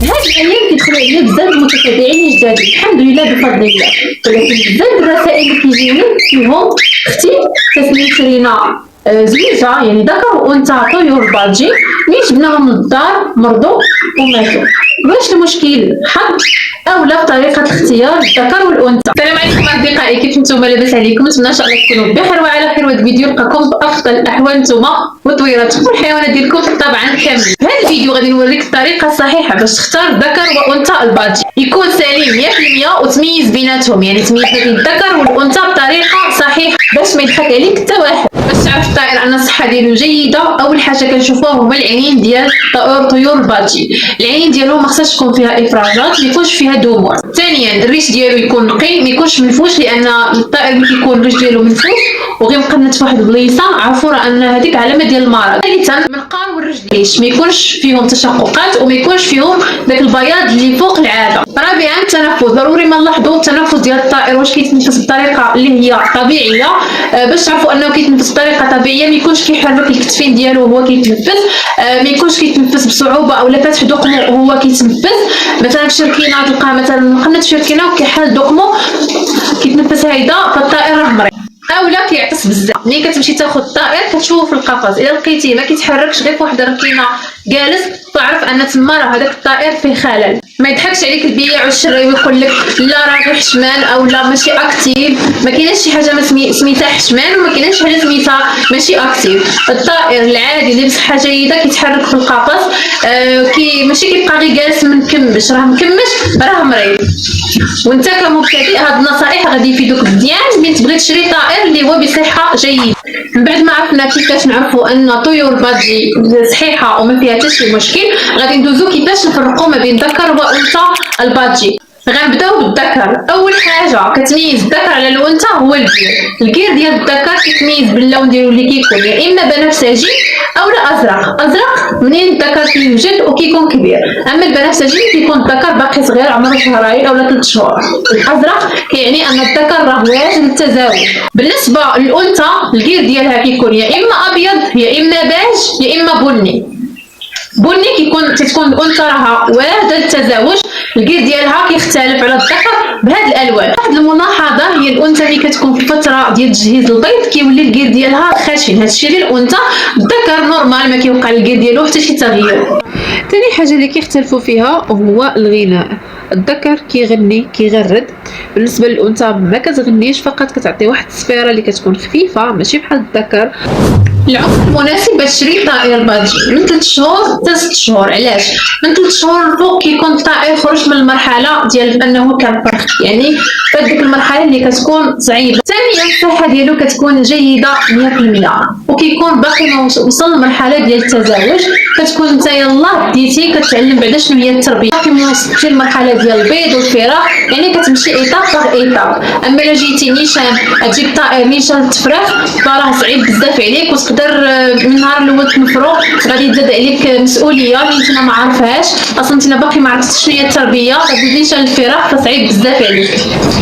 هاد الايام كيدخلوا عليا بزاف المتتابعين جداد الحمد لله بفضل الله، ولكن بزاف الرسائل اللي كيجيوني فيهم اختي تسميت رينا زوجة يعني ذكر وانثى طيور باجي ملي جبناهم للدار مرضوا وماتوا. واش المشكل حظ اولا في طريقه الاختيار الذكر والانثى؟ السلام عليكم اصدقائي، كيف نتوما؟ لاباس عليكم؟ نتمنى ان شاء الله تكونوا بخير وعلى خير، وهذا الفيديو يلقاكم بافضل الاحوال نتوما وطويراتكم والحيوانات ديالكم طبعا كاملين. في هذا الفيديو غادي نوريك الطريقه الصحيحه باش تختار ذكر وانثى الباجي يكون سليم 100% وتميز بيناتهم، يعني تميز بين الذكر والانثى بطريقه صحيحه باش ما يضحك عليك حتى واحد. باش تعرف الطائر ان الصحه ديالو جيده، اول حاجه كنشوفوها هما العينين ديال طيور الباجي. العينين ديالو ما خصهاش تكون فيها افراجات، ما يكونش فيها دموع. ثانيا الريش ديالو يكون نقي، ما يكونش منفوش، لان الطائر اللي كيكون الريش ديالو منفوش وغير مقنت في واحد البليصه عرفوا راه ان هذيك علامه ديال المرض. ثالثا المنقار والرجلين ما يكونش فيهم تشققات وما يكونش فيهم داك البياض اللي فوق العاده. رابعا التنفس، ضروري ما نلاحظوا التنفس ديال الطائر واش كيتنفس بطريقه اللي هي طبيعيه، باش تعرفوا انه كيتنفس بطريقه طبيعيه، ما يكونش كيحرك الكتفين ديالو وهو كيتنفس، ما يكونش كيتنفس بصعوبه اولا فاتح دقمو وهو كيتنفس. مثلا في شركينه تلقاه مثلا مقنت في شركينه وكيحل دقمو كيتنفس هيدا، فالطائر راه مريض اولا كيعطس بزاف. ملي كتمشي تاخذ الطائر كتشوفو في القفص، الا لقيتيه ما كيتحركش غير فواحد الركينه جالس، تعرف ان تما راه هذاك الطائر فيه خلل. ما يضحكش عليك البياع والشراي ويقول لك لا راه حشمان او لا ماشي اكتيف، ما كايناش شي حاجه سميتها حشمان وما كايناش حاجه سميتها ماشي اكتيف. الطائر العادي اللي بصحه جيده كيتحرك في القفص، ماشي كيبقى غير جالس مكمش، راه مكمش راه مريض. وانت كمبتدئ هاد النصائح غادي يفيدوك مزيان ملي تبغي تشري طائر اللي هو بصحه جيده. من بعد ما عرفنا كيفاش نعرفوا ان طيور باجي صحيحه وما فيها حتى شي مشكل، غادي ندوزو كيفاش نفرقوا ما بين ذكر وانثى الباجي. غنبداو بالذكر. اول حاجه كتميز الذكر على الانثى هو الكير ديال الذكر كيتميز باللون ديالو اللي كيكون يا اما بنفسجي او لا ازرق منين الذكر كيوجد وكيكون كبير، اما البنفسجي كيكون الذكر باقي صغير عمره شهرين او 3 شهور. الازرق كيعني ان الذكر راه واجد للتزاوج. بالنسبه للانثى الكير ديالها كيكون يا اما ابيض يا اما باج يا اما بني تتكون الانثى راها واجده للتزاوج، الكير ديالها كيختلف على الذكر بهاد الالوان. واحد الملاحظه هي الانثى اللي كتكون في الفتره ديال تجهيز البيض كيولي الكير ديالها خشن، هادشي للانثى. الذكر نورمال ما كيوقع الكير ديالو حتى شي تغيير. ثاني حاجه اللي كيختلفوا فيها هو الغناء. الذكر كيغني كيغرد، بالنسبه للانثى ما كتغنيش، فقط كتعطي واحد الصفيره اللي كتكون خفيفه ماشي بحال الذكر. العمر المناسب باش تشري طائر باجي من 3 شهور حتى 6 شهور. علاش؟ من 3 شهور الفوق كيكون الطائر خرج من المرحله ديال انه كيرفرخ، يعني فات ديك المرحله اللي كتكون صعيبه. ثانيا الصحه ديالو كتكون جيده 100% وكيكون باقي ما وصل للمرحله ديال التزاوج. كتكون انت يلاه بديتي كتعلم بعدا شنو هي التربيه، باقي ما وصلتيش للمرحله ديال البيض والفراخ، يعني كتمشي ايطاب باغ ايطاب. اما الا جيتي نيشان تجيب طائر نيشان تفرخ فراه صعيب بزاف عليك، وتقدر من النهار الاول تنفرو غادي تزاد عليك مسؤوليه اللي انت ما عارفهاش اصلا، انت باقي ما عرفتش شنو هي التربيه، غادي نيشان الفراخ فصعيب بزاف عليك.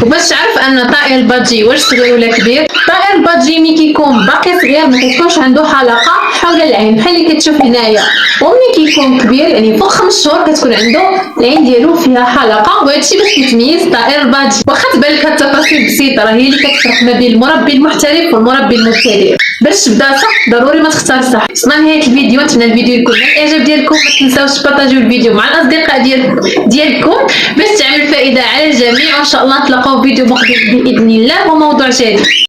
وباش تعرف ان طائر الباجي واش صغير ولا كبير، طائر الباجي ملي كيكون باقي صغير ما كتكونش عنده حلقه حول العين بحال اللي كتشوف هنايا، وملي كيكون كبير يعني فوق 5 شهور كتكون عنده العين ديالو فيها حلقه، وهادشي باش كيتميز طائر الباجي. واخا تبان لك التفاصيل بسيطه راه هي اللي كتفرق ما بين المربي المحترف والمربي المبتدئ. باش تبدا صح ضروري ما تختار صح. وصلنا نهايه الفيديو، نتمنى الفيديو يكون من الاعجاب ديالكم. ما تنساوش تبارطاجيو الفيديو مع الاصدقاء ديالكم باش تعمل فائده على الجميع، وان شاء الله نتلاقاو في فيديو مقبل باذن الله وموضوع جديد.